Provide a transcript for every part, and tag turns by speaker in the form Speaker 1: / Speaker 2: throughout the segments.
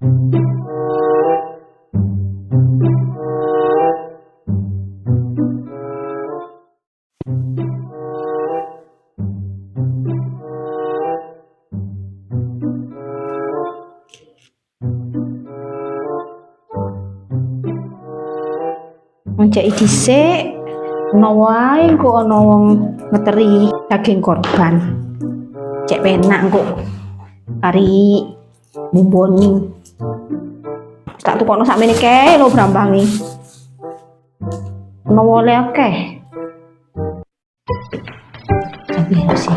Speaker 1: Ngajak dhisik ana wae kok ana wong ngeteri daging korban. Cek penak kok kari bumboni. Tak tukokno sakmene kae lho brambangi. Ana wole akeh. Tapi sih.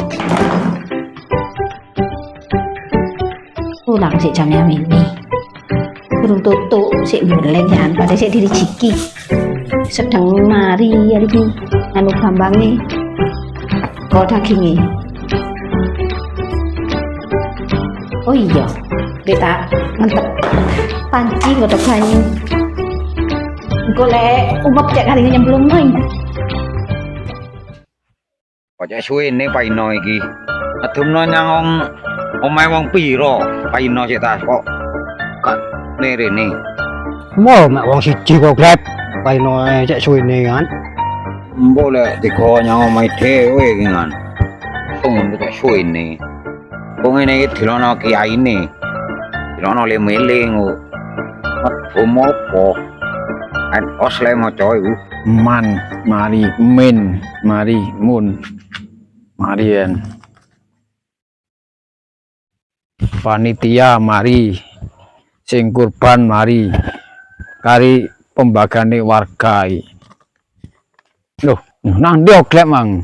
Speaker 1: Ulang sik jam ini. Durung tutuk sik mbeleng jan padha sik dirijiki. Sedang mari iki anu brambange. Kok daginge. Oh iya, kita ngentep panci nggodhog banyu. Golek umep cek kali nyemplung noy.
Speaker 2: Kok suwene paino iki. Adumno nyang omahe wong pira paino sik ta kok gak nerene.
Speaker 3: Mo mek wong siji kok grab paino cek suwene kan.
Speaker 2: Mbok lek digawa nyang omahe dhewe iki kan. Ngono cek suwene. Wong ngene iki dilono kiyaine. Dilono le-mele kok. Metu mopo? An osle maca iku.
Speaker 4: Man, mari, min, mari, mun, marian. Panitia mari, sing kurban mari, kari pembagane warga. Loh, nang dia oglek mang.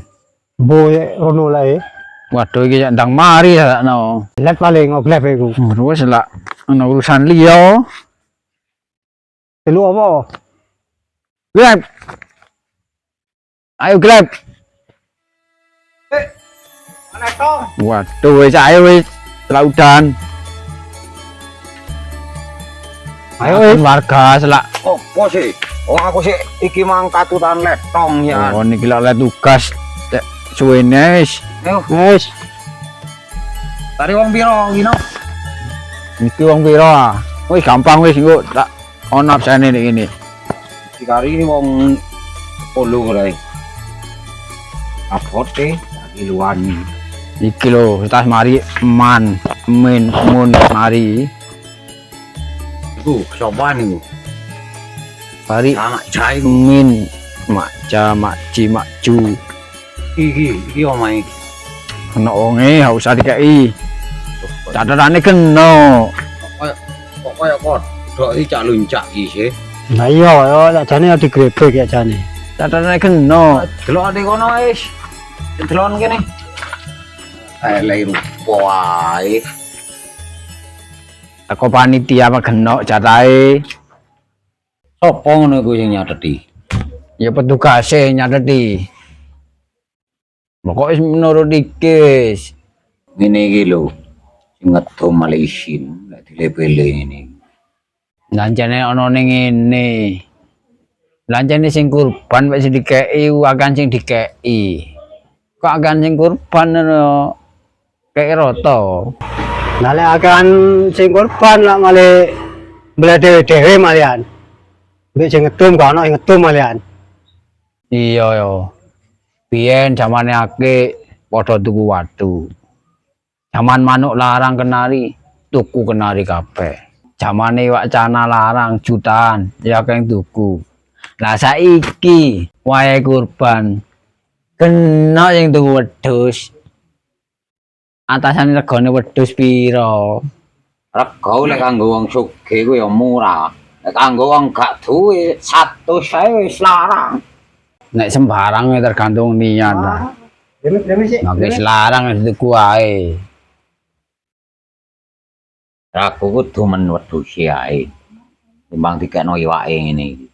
Speaker 3: Boye rono lae.
Speaker 4: Waduh iki ndang mari sakno.
Speaker 3: Let paling oglek iku.
Speaker 4: Wis lah ana urusan liya.
Speaker 3: Telu apa?
Speaker 4: Grab. Ayo grab.
Speaker 2: Mana to?
Speaker 4: Waduh wis ayo wis laudan. Ayo warga selak.
Speaker 2: Opo sih? Oh aku sih iki mang katutan letong ya.
Speaker 4: Oh niki lek tugas suwene wis.
Speaker 2: Ayo,
Speaker 3: Wis.
Speaker 2: tari wong pira iki no?
Speaker 4: Niki wong pira? Wis gampang wis engko tak ono absene nek ngene.
Speaker 2: Dikari wong 10 kae. Apote lagi luani.
Speaker 4: Iki lho, tas mari man, min, mun mari.
Speaker 2: Iku sapa niku?
Speaker 4: Mari
Speaker 2: Anak cai
Speaker 4: min, makja, makji, makju.
Speaker 2: iki omahe.
Speaker 4: Ono wonge gak usah dikeki. Catatane kena.
Speaker 2: Kok kaya kodhok iki cak luncak iki sih.
Speaker 3: Lah iya yo lek jane digrebek ya jane.
Speaker 4: Catatane kena.
Speaker 2: Delok ati kono wis. Delon kene. Lek rupo wae.
Speaker 4: Aku panitia apa kena catahe.
Speaker 2: Sopo ngono iku sing nyateti?
Speaker 4: Ya pedugase nyateti. Pokoknya menurut dikis.
Speaker 2: Ngene iki lho. Sing ngedo Malaysia lek dile-bele ngene.
Speaker 4: Lancane ana ning ngene. Lancane sing kurban wis dikeki akan sing dikeki. Kok akan sing kurban ngono kek rata.
Speaker 3: Lah lek akan sing korban lak male mbele dhewe-dhewe malian. Mbek sing ngedum gak ono sing ngedum malian.
Speaker 4: Iya yo. Biyen zamane akeh padha tuku watu. Zaman manuk larang kenari, tuku kenari kabeh. Zamane wacana larang jutaan, ya keng tuku. Lah saiki wae kurban kena sing tuku wedhus. Atasane regane wedhus pira?
Speaker 2: Rego lek kanggo wong sugih ku ya murah. Lek kanggo wong gak duwe 100 ae wis larang.
Speaker 4: Nek sembarang tergantung niat lah.
Speaker 3: Demis sih.
Speaker 4: Nek wis larang tuku wae.
Speaker 2: Aku kudu men wedhus ae. Timbang dikekno iwake ngene iki.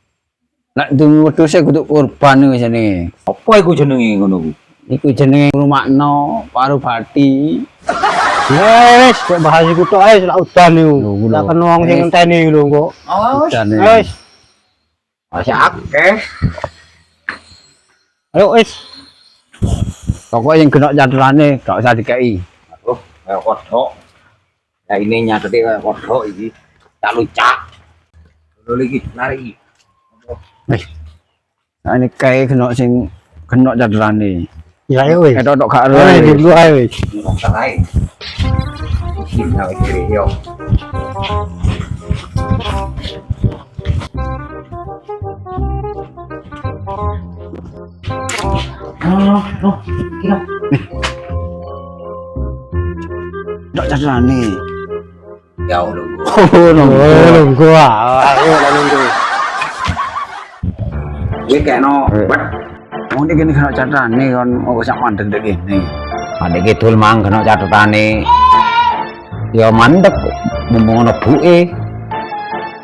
Speaker 4: Nek tuku wedhus kudu kurban wis jenenge.
Speaker 2: Apa iku jenenge ngono ku?
Speaker 4: Iku jenenge ngrumakno paru bati.
Speaker 3: Wes, kok bahas iku tok ae lak udan niku. Lah kena wong sing ngenteni lho kok.
Speaker 4: Udane.
Speaker 3: Wes.
Speaker 2: Masih akeh.
Speaker 3: Ayo wes.
Speaker 4: Pokoknya yang kena caturane gak usah dikei.
Speaker 2: Aduh, kaya kodhok. Ya ini nyateti kaya kodhok iki. Tak lucak. Dulu lagi lari.
Speaker 4: Nah, ini kayak kena cadrane.
Speaker 3: Ya ayo wis.
Speaker 4: Dok gak
Speaker 3: Ayo di
Speaker 4: ero.
Speaker 3: dulu ayo wis.
Speaker 2: Sarai. Kita kiri yo.
Speaker 4: Dok cadrane.
Speaker 2: Ya Allah.
Speaker 4: Oh,
Speaker 3: Oh, nunggu ayo lah nunggu.
Speaker 2: Gue kayak no.
Speaker 4: Wong iki kene kena cadrane kon kok sak mandeg dek kene.
Speaker 2: Ada gitu mang kena catatane. Ya mandek mumpung ana buke.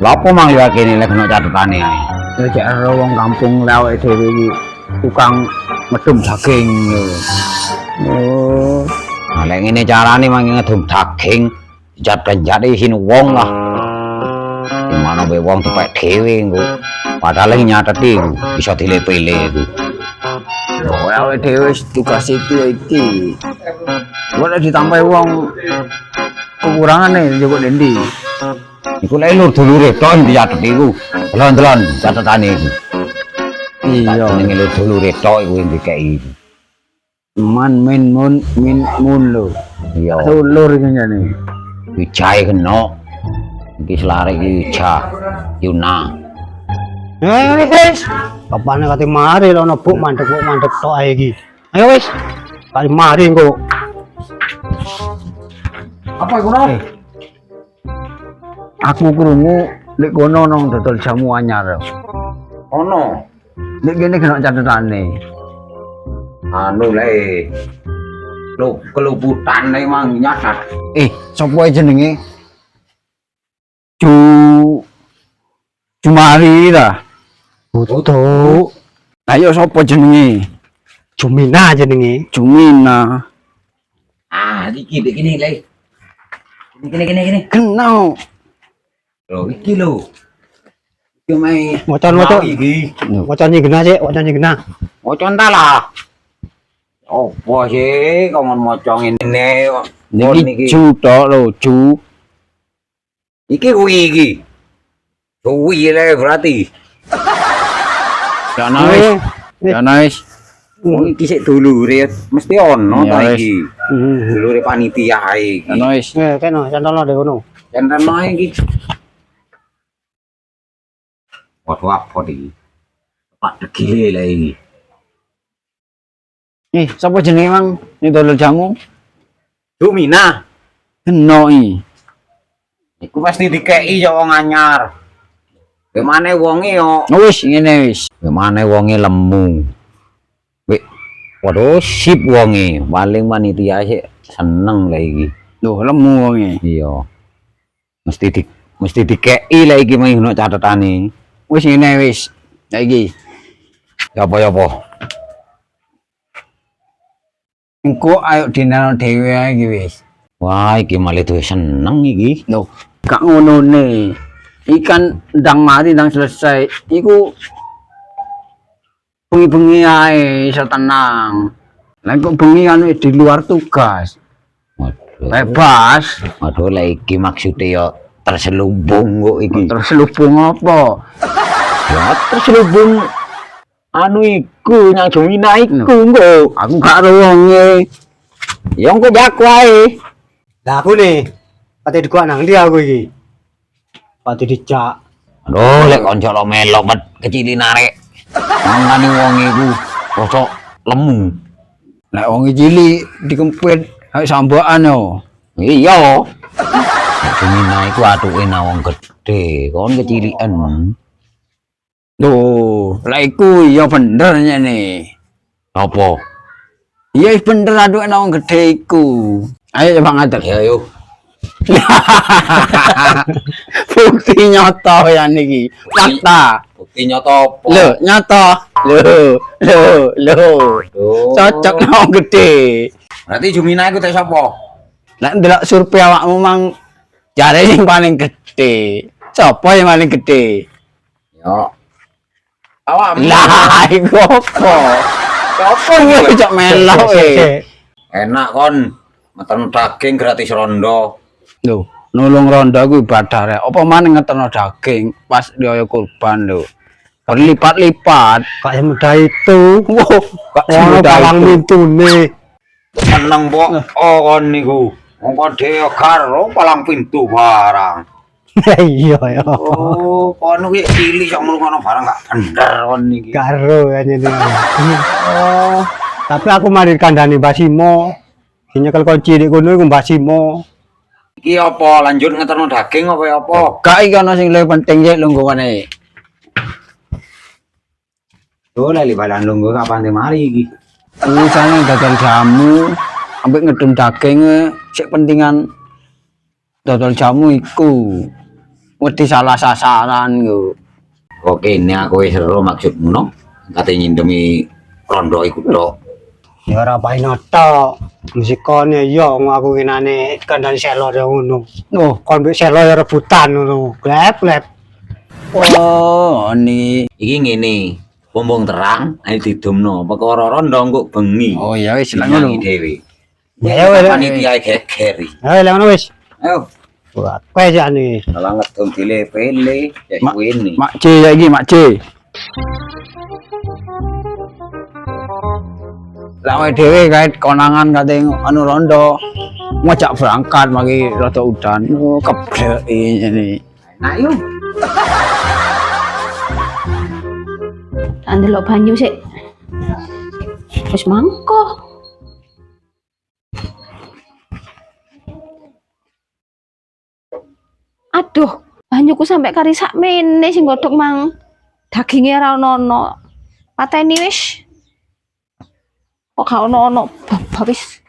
Speaker 2: Lapo mang ya kene lek kena catatane ae.
Speaker 4: Ya cek ero wong kampung lawake dhewe iki tukang medhum daging. Oh,
Speaker 2: Nah lek ngene carane mang ngedum daging dijat-jat isin wong lah. Gimana be wong dipek dhewe engko. Padahal iki nyateti bisa dile-pele iku.
Speaker 4: kok awake dhewe tugas iki. Ora ditambah wong kekurangane njupuk dendi.
Speaker 2: Iku lek lur dulure tok dicatet iku. Delon-delon catetane iku.
Speaker 4: Iya.
Speaker 2: Jenenge lur dulure tok iku dikeki.
Speaker 4: Mun lho.
Speaker 2: Iya.
Speaker 4: Dulur iki jane.
Speaker 2: Wijahe kena. Iki selare iki Wija. Yuna.
Speaker 3: Wis. Kapan kate mari lho ono buk mandek tok ae iki. Ayo wis. Kali mari engko.
Speaker 2: Apa iku no?
Speaker 4: Aku krungu lek kono nang dodol jamu anyar.
Speaker 2: Ono.
Speaker 4: Lek kene kena catetane.
Speaker 2: Anu le. Lo keluputan emang nyasar.
Speaker 4: Sapa jenenge? Jumari ta.
Speaker 3: Butuh.
Speaker 4: Ayo sapa jenenge?
Speaker 3: Jumina jenenge.
Speaker 4: Jumina.
Speaker 2: Iki le. Gini.
Speaker 4: Kenal.
Speaker 2: Loh, iki lho. Iki mai
Speaker 3: Mocan
Speaker 2: iki.
Speaker 3: Mocan nyigena sik, mocan nyigena.
Speaker 2: Mocon ta lah. Opo sih kon moco ngene kok.
Speaker 4: Niki ju tok lho, ju.
Speaker 2: Iki kuwi iki. Kuwi le berarti.
Speaker 4: Ya nice. Ya nice.
Speaker 2: Wong iki sik dulure mesti ono ta
Speaker 4: Ya, wis.
Speaker 2: iki. Dulure panitia ae iki.
Speaker 4: Ya nice.
Speaker 3: Kene cantolno dek kono.
Speaker 2: Enten ae iki. Waduh apa iki? Pak degile lah iki.
Speaker 4: Sapa jenenge Mang? Ini dodol jamu.
Speaker 2: Jumina.
Speaker 4: Kena iki.
Speaker 2: Iku pasti dikeki ya wong anyar. Gimana wonge yo?
Speaker 4: Wis ngene wis.
Speaker 2: Gimana wonge lemu. Wih, waduh sip wonge. Paling panitia sih seneng lah iki.
Speaker 4: Loh, lemu wonge.
Speaker 2: Iya. Mesti dikeki lah iki mung ono catetane.
Speaker 4: Wis ngene wis. Saiki
Speaker 2: Ya apa?
Speaker 4: engko ayo dinano dhewe ae iki wis.
Speaker 2: Wah, iki malah tuh seneng iki.
Speaker 4: Loh, gak ngono ne. Ikan ndang mari ndang selesai. Iku bengi-bengi ae iso tenang. Lah kok bengi anu di luar tugas.
Speaker 2: Waduh.
Speaker 4: Bebas.
Speaker 2: Waduh lah iki maksudnya ya terselubung kok iki.
Speaker 4: Terselubung apa?
Speaker 2: Ya terselubung anu iku yang Jumina iku engko.
Speaker 4: Aku gak ero wonge.
Speaker 2: Ya engko jak wae.
Speaker 3: Lah aku nih. Pati dikuak nang ndi aku iki. Pati dicak.
Speaker 2: Aduh lek konco lo melok bet kecilin arek. Mangane wong iku kosok lemu.
Speaker 4: Lah wong cilik dikempit ayo sambakan yo.
Speaker 2: Iya. Jumina iku atuke nang wong gedhe, kon kecilikan.
Speaker 4: Loh, lah iku ya bener nyene.
Speaker 2: Apa?
Speaker 4: Iya bener aduke nang wong gedhe iku. Ayo coba ngatur.
Speaker 2: Ya yuk.
Speaker 4: Bukti nyata ya niki. Fakta.
Speaker 2: Bukti nyata apa?
Speaker 4: Lho, nyata. Lho. Cocok nang wong gedhe.
Speaker 2: Berarti Jumina iku teh sapa?
Speaker 4: Lah ndelok survei awakmu mang jare sing paling gedhe. Sapa yang paling gedhe?
Speaker 2: Ya. Awakmu.
Speaker 4: Lah iku apa?
Speaker 2: Apa
Speaker 4: Kowe cok melok e.
Speaker 2: Enak kon. Meten daging gratis rondo.
Speaker 4: Lho, nulung rondo kuwi badare. Apa maneh ngeterno daging pas riyaya kurban lho. Berlipat-lipat.
Speaker 3: Kak semudah itu.
Speaker 4: Wow, kak
Speaker 3: Ono
Speaker 4: semudah
Speaker 3: palang
Speaker 4: itu.
Speaker 3: mintune.
Speaker 2: Seneng mbok kon niku. Wong dhewe karo palang pintu barang.
Speaker 3: Iya ya.
Speaker 2: Oh, kon kuwi pilih sok ngono barang gak bener kon niki.
Speaker 3: Karo ya ini. Oh, tapi aku mari kandhani Mbak Simo. Nyekel kunci di kono iku Mbak Simo.
Speaker 2: Iki apa lanjut ngeterno daging apa ya apa?
Speaker 4: Gak iki ana sing luwih penting sik lungguhane.
Speaker 2: Yo lali balan lungguh kapan te mari iki.
Speaker 4: Urusannya dodol jamu, ambek ngedum daging sik pentingan dodol jamu iku. Wedi salah sasaran yo.
Speaker 2: Oke, ini aku wis seru maksudmu no. Kate nyindemi rondo iku tok.
Speaker 3: Ya ora paino tok. Musikone yo aku kinane kandhani selo ya ngono.
Speaker 4: Oh,
Speaker 3: Kon mbek selo ya rebutan ngono. Glep-glep.
Speaker 4: oh ini.
Speaker 2: Iki ngene. Pompong terang, ayo didumno. Perkara rondo kok bengi.
Speaker 4: Oh ya wis lha
Speaker 2: Nyanyi
Speaker 4: ngono.
Speaker 2: dhewe.
Speaker 3: Ya wis.
Speaker 2: Panitia gegeri.
Speaker 3: Ayo lha ngono wis.
Speaker 2: Ayo,
Speaker 3: Wah, kowe jane.
Speaker 2: kalau ngedum dile-pele, ya
Speaker 4: Mak-
Speaker 2: ini.
Speaker 4: Mak C ya iki Mak C. Lah awake dhewe kait konangan kate anu rondo. Ngajak berangkat magi rada udan. Oh, kebleki ini.
Speaker 2: Nah, yuk.
Speaker 1: Tak ndelok banyu sik. Wis mangko. Aduh, banyuku sampai kari sakmene sing godhog mang. Daginge ora ono. Pateni wis. Kok gak ono wis.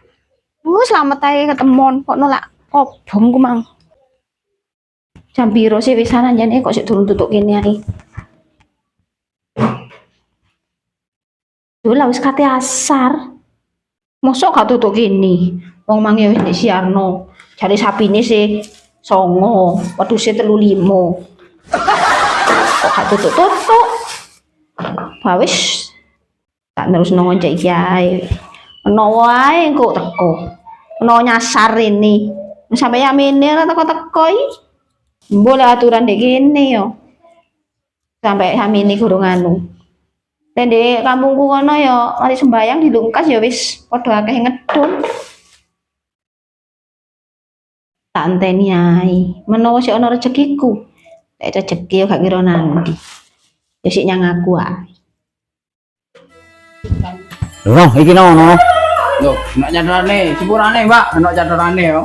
Speaker 1: Selamat ae ketemon kok nolak kobong ku mang. Jam piro sih wisanan jane kok sik durung tutuk kene ae. Lah wis kate asar. Mosok gak tutuk kene. Wong mangi wis disiarno. Jare sapine sih 9, wedhuse 35. Kok gak tutuk-tutuk. Bah wis tak terusno ngoncek iki ae. Ono wae kok teko. Ono nyasar ini. Sampai yamene ora teko-teko iki. Boleh aturan dek kene yo. Sampai yamene gurung anu. Dan di kampungku kono ya mari sembayang dilungkas ya wis padha akeh ngedum. Tak enteni ae. Menawa sik ana rezekiku. Nek rezeki yo gak kira nanti. Ya sik nyang aku ae.
Speaker 2: No, iki no.
Speaker 4: Loh, enak caturane, sepurane, Mbak, enak caturane yo.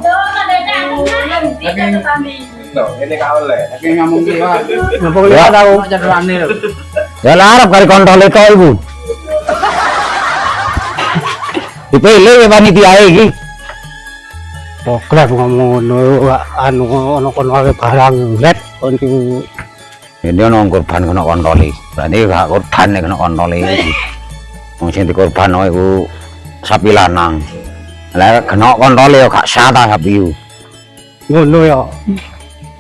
Speaker 4: Loh, ini kawel le. Lagi ngomong ki, Pak.
Speaker 3: Napa kuwi tau?
Speaker 4: Enak caturane lho.
Speaker 2: Ya larap kari kontole tok iku. Dipilih panitia iki.
Speaker 3: Oh, glep ngomong ngono anu ono kono ae barang glep kon ki.
Speaker 2: Ini ono korban kena kontole. Berarti gak korban nek kena kontole iki. Wong sing dikorban iku sapi lanang. Lah kena kontole yo gak sah ta sapi iku.
Speaker 3: Ngono ya.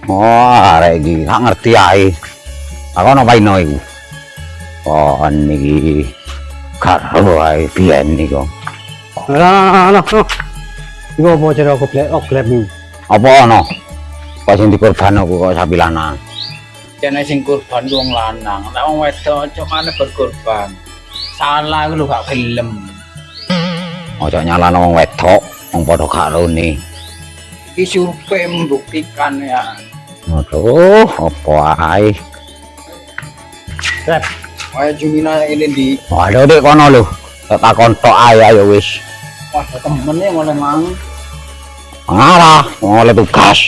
Speaker 2: Oh, arek iki gak ngerti ae. Aku ono paino iku. Oh, niki karo ae biyen niku.
Speaker 3: Lah. Iku apa cara glep iki?
Speaker 2: Apa ono? Kok sing dikorban aku kok sapi lanang.
Speaker 4: Kene sing kurban ku wong lanang, nek wong wedok aja maneh berkorban. Salah iku lho gak gelem.
Speaker 2: Ojo nyalano wong wedok, wong padha karone.
Speaker 4: Iki survei membuktikan ya.
Speaker 2: Aduh, apa ae.
Speaker 3: Glep.
Speaker 4: Kaya Jumina ini di
Speaker 2: Waduh Dik kono lho. Tak takon tok ae ayo wis.
Speaker 4: wah temennya mulai mang.
Speaker 2: Ngarah, oleh tugas.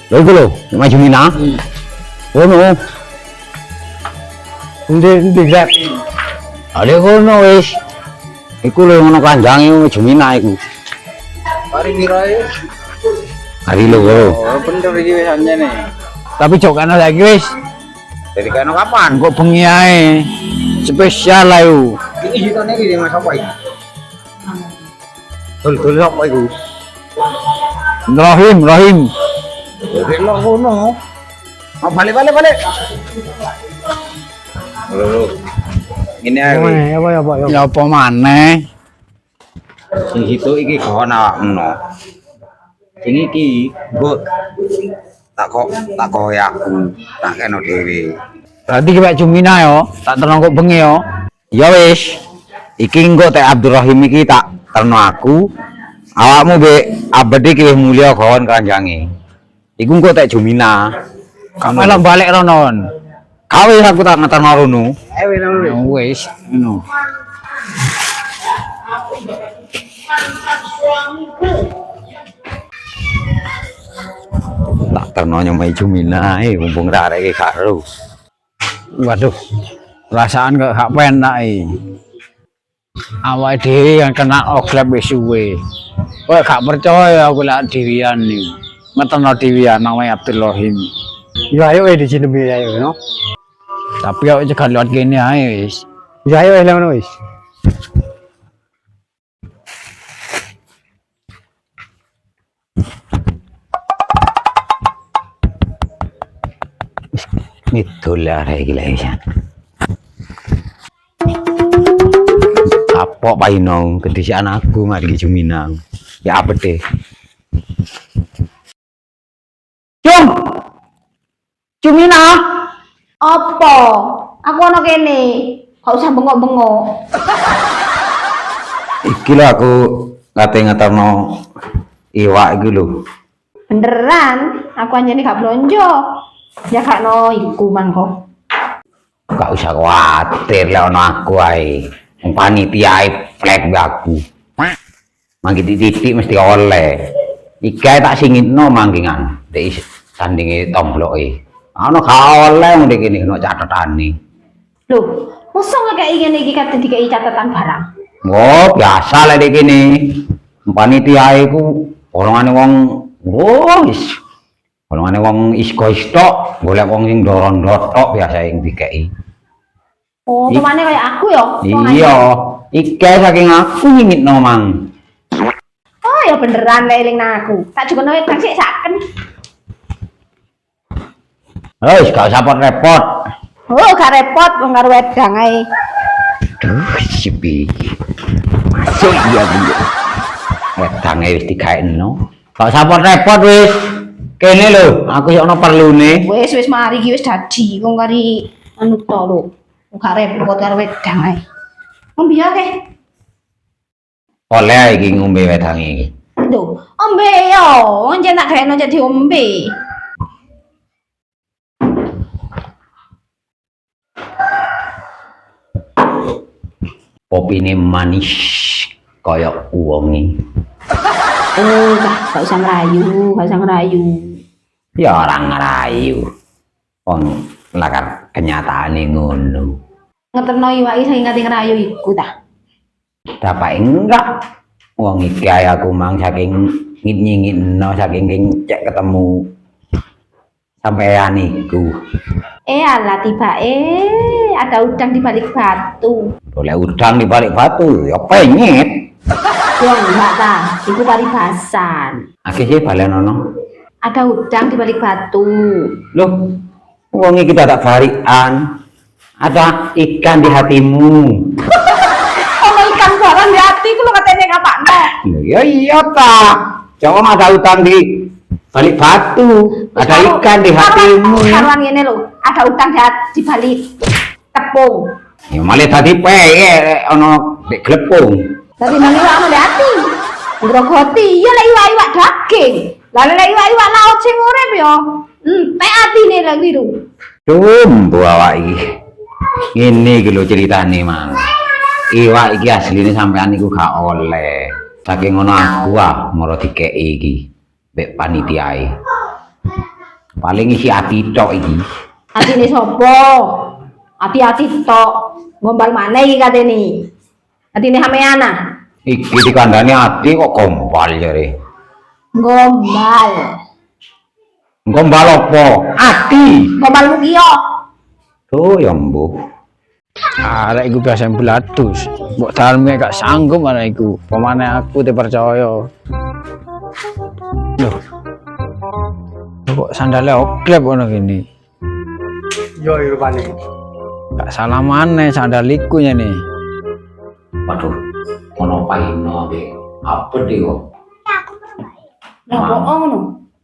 Speaker 2: Lho iku lho, maju Mina. Ngono.
Speaker 3: Endi glep?
Speaker 2: Ale kono wis. Iku lho ngono kanjange maju Mina iku.
Speaker 4: Mari mirai.
Speaker 2: Hari lho.
Speaker 4: Oh, bener iki wis anjene. Tapi jok kana lagi wis.
Speaker 2: Jadi kena kapan?
Speaker 4: Kok bengi ae. Spesial ayo.
Speaker 2: Ini hitone iki Mas apa iki? Dul apa iku?
Speaker 4: Rahim.
Speaker 2: Jadi lo ngono. Oh, balik. Lho. Ini ae.
Speaker 3: Apa ya?
Speaker 4: Ya apa maneh?
Speaker 2: Sing hitu iki gawan awakmu no. Sing iki engko tak kowe aku, tak kena dhewe.
Speaker 4: Berarti ki Pak Jumina yo, tak terno kok bengi yo. Ya wis. Iki engko Teh Abdurrahim iki tak terno aku. Awakmu be abadi ki mulya kawan kanjange. Iku engko Teh Jumina. Kamu lah balik ronon. Kawe aku tak ngeterno rono. Wis, ngono. Tak terno nyomai Jumina mumpung ra arek gak ero. Waduh. Perasaan kok gak penak awake dhewe yang kena oklep wis suwe. Kowe gak percaya aku lak dhewean iki. Ngeterno dhewean namanya Abdurrahim.
Speaker 3: Ya ayo di sini ayo no.
Speaker 4: Tapi aku juga lewat gini ae wis.
Speaker 3: Ya ayo lah wis.
Speaker 4: Itulah regulasi. Apa Pak Inong kedisian aku mari Juminang. Ya apa deh? Jum. Jumina.
Speaker 1: Apa? Aku ana kene. Gak usah bengok-bengok.
Speaker 2: Iki lho aku kate ngeterno iwak iki lho.
Speaker 1: Beneran, aku anjene gak blonjo. Ya gak no iku mangko.
Speaker 2: Gak usah khawatir lek ono aku ae. Wong panitia plek aku. Mangki titik mesti oleh. Iki tak singitno mangkingan. Dek sandinge tombloke. Ono gak oleh ngene iki ono catetane.
Speaker 1: Lho, mosok ngekeki ngene iki kate dikeki catatan barang.
Speaker 2: Oh, biasa lek kene. Panitia iku golongane wong wis. Golongane wong isko-istok, golek wong sing ndoro-ndok biasa sing dikeki.
Speaker 1: Oh, pemane kaya aku ya?
Speaker 2: Iya, iki saking aku ngingitno mang.
Speaker 1: Oh, ya beneran lek eling nang aku. Tak jukono wedang sik saken.
Speaker 2: Wis gak usah repot.
Speaker 1: Oh, gak repot wong karo wedang ae.
Speaker 2: Duh, sipi. Masuk iya bener. Wedange wis digaekno. Gak usah repot wis. Kene lho, aku yo ono perlune.
Speaker 1: Wis mari iki wis dadi wong kari anu to lho. Gak repot karo wedang ae. Ngombe akeh.
Speaker 2: Oleh iki ngombe wedang iki.
Speaker 1: Lho, ombe yo, njen tak gaekno jadi ombe.
Speaker 2: Kopine manis kaya uwonge.
Speaker 1: Gak usah ngerayu, gak usah ngerayu.
Speaker 2: Ya orang ngerayu. Wong lakar kenyataane ngono.
Speaker 1: Ngeterno iwak iki saking ngati ngerayu iku ta.
Speaker 2: Dapat enggak? Wong iki ae aku mang saking ngit-ngitno saking cek ketemu sampean iku.
Speaker 1: Alah tiba ada udang di balik batu.
Speaker 2: Boleh udang di balik batu, ya penyet.
Speaker 1: Yo enggak ta, iku paribasan.
Speaker 2: Akeh sih balen ono.
Speaker 1: Ada udang di balik batu.
Speaker 2: Loh, wong iki tak barikan. Ada ikan di hatimu.
Speaker 1: Ono ikan barang di hati ku lho katene ngapakno.
Speaker 2: Loh, ya iya ta. Jangan ada udang di balik batu. Ada ikan di hatimu.
Speaker 1: Karuan ngene lho, ada udang di balik tepung.
Speaker 2: Ya malah tadi peye ono di glepung.
Speaker 1: Dadi nang iwak di hati. Ngrogoti ya lek iwak-iwak daging. Lah lek iwak-iwak laut sing urip yo, entek atine lek biru.
Speaker 2: Dumbo awak iki. Ngene iki lho ceritane, Mang. Iwak iki asline sampean iku gak oleh. Saking ngono aku moro dikeki iki. Mbek panitiae. Paling isi ati tok iki.
Speaker 1: Atine sapa? Ati-ati tok. Gombal maneh iki katene. Atine sampean ah.
Speaker 2: Iki dikandani ati kok gombal jare.
Speaker 1: Gombal.
Speaker 2: Gombal apa? Ati.
Speaker 1: Gombalmu ki yo.
Speaker 2: Tuh ya mbuh.
Speaker 4: Arek iku biasa belatus. Mbok daleme gak sanggup arek iku. Pemane aku dipercaya. Loh. Kok sandalnya oklep ngono gini.
Speaker 3: Yo rupane.
Speaker 4: Gak salah maneh sandaliku nih.
Speaker 2: Waduh, ono paino be. Apa deh kok?
Speaker 1: Apa ngono?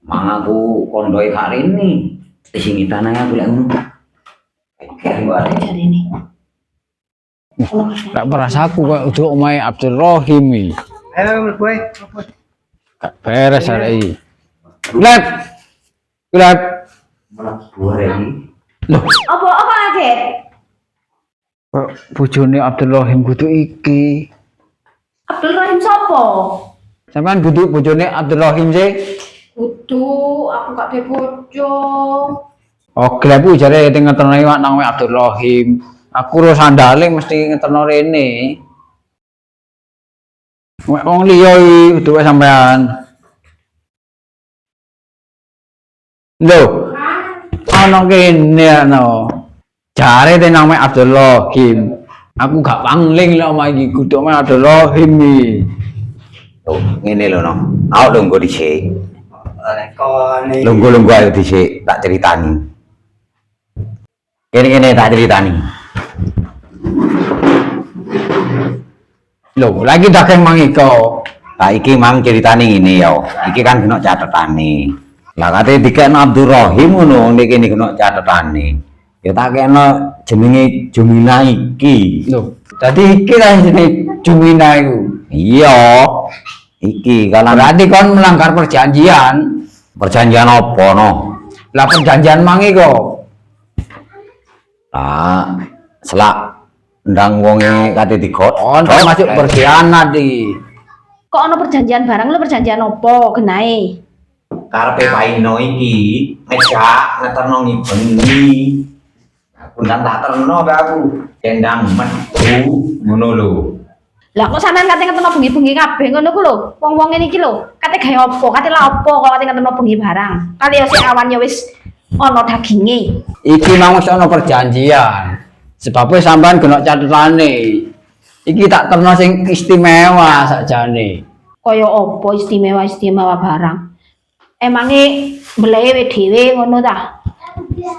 Speaker 2: Mang aku kondoi hari ini. Sing tanah aku lek ngono. Kayak gua
Speaker 1: Jare ini.
Speaker 4: Lek perasaku kok udah omahe Abdul Rohim iki.
Speaker 3: Ayo mlebu ae.
Speaker 4: Gak beres arek iki. Lep. Lep. Loh,
Speaker 1: Apa kaget?
Speaker 4: kok bojone Abdul Rohim kudu iki.
Speaker 1: Abdul Rahim sapa?
Speaker 4: Sampean kudu bojone Abdul Rohim sih.
Speaker 1: Kudu, aku gak duwe bojo.
Speaker 4: Oh, gelap ku jare ngeterno iwak nang Abdul Rohim. Aku ro sandale mesti ngeterno rene. Wong liya iki kudu wae sampean. Lho, ana kene ana. Jare te nang Abdul Rohim. Aku gak pangling lho omah iki kudu omah Abdul Rohim iki.
Speaker 2: Tuh, ngene lho no. Aku lungguh dhisik.
Speaker 3: Kon iki.
Speaker 2: Lungguh ayo dhisik tak ceritani. Kene tak ceritani.
Speaker 4: Lho, lagi dakeng mangiko.
Speaker 2: Lah iki mang ceritani ngene ya. Iki kan kena catetane. Lah kate dikene Abdul Rohim ngono niki kena catetane. Ya tak kena jenenge Jumina iki.
Speaker 4: Lho, dadi iki lah jenenge Jumina iku.
Speaker 2: Iya. Iki kalau
Speaker 4: Berarti kon melanggar perjanjian.
Speaker 2: perjanjian apa no?
Speaker 4: Lah perjanjian mangiko.
Speaker 2: Lah selak ndang wonge kate digodhog.
Speaker 4: Kon termasuk berkhianat iki.
Speaker 1: Kok ana perjanjian barang lu perjanjian opo genahe?
Speaker 2: Karepe paino iki ngejak ngeterno ngibengi. Aku nang tak terno be aku tendang metu ngono lho.
Speaker 1: Lah kok sampean kate ngeteno bengi-bengi kabeh ngono ku lho. Wong-wong ngene iki lho, kate gawe opo? Kate la opo kok kate ngeteno bengi barang? Kali ya si awan ya wis ana daginge.
Speaker 4: Iki mang wis ana perjanjian. Sebabnya sampean kena catetane. Iki tak terno sing istimewa sakjane.
Speaker 1: Kaya opo istimewa barang? Emange mblewe dhewe ngono ta?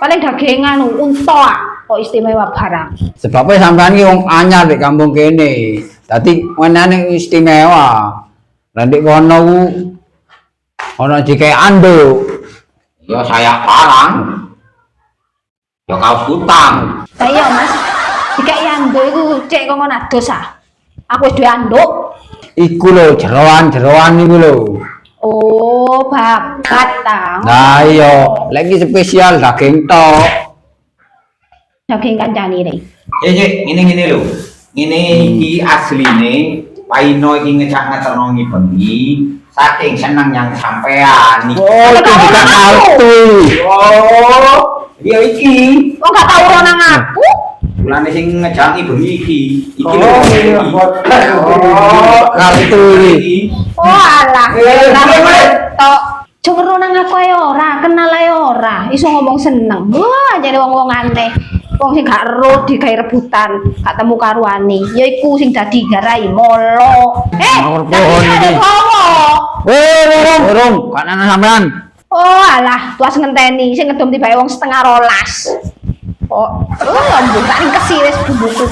Speaker 1: Paling dagingan unta kok istimewa barang.
Speaker 4: Sebabnya sampean iki wong anyar di kampung kene. Dadi wenane istimewa. Lah ndek kono ku ana dikae anduk.
Speaker 2: Ya saya parang. Ya kaos kutang.
Speaker 1: Lah iya Mas, dikai anduk iku cek kok ngono ados ah. Aku wis duwe anduk.
Speaker 4: Iku lho jeroan-jeroan niku lho.
Speaker 1: Oh, babat ta.
Speaker 4: Nah iya, lagi spesial daging tok.
Speaker 1: Daging kancane iki.
Speaker 2: Cek ngene lho. Ngene iki asline paino iki ngejak ngeterno ngibengi. Saking seneng yang sampean iki.
Speaker 4: Oh, itu bukan kartu.
Speaker 2: Oh, ya iki.
Speaker 1: Kok gak tau ora nang aku?
Speaker 2: Bulane sing ngejak ngibengi iki. Iki
Speaker 4: Oh,
Speaker 2: lho.
Speaker 4: iya. Kartu iki.
Speaker 1: Oh alah.
Speaker 2: Eh,
Speaker 1: Tok Jongro nang aku ae ora, kenal ae ora. Iso ngomong seneng. Wah, jane wong-wong aneh. Wong sing gak ero digawe rebutan, gak temu karuane. Ya iku sing dadi garai molo.
Speaker 4: Mawar pohon iki. Urung, kan ana sampean.
Speaker 1: Oh alah, tuas ngenteni sing ngedom tibake wong setengah rolas. Oh, lambung tak ringkesi wis bumbuku.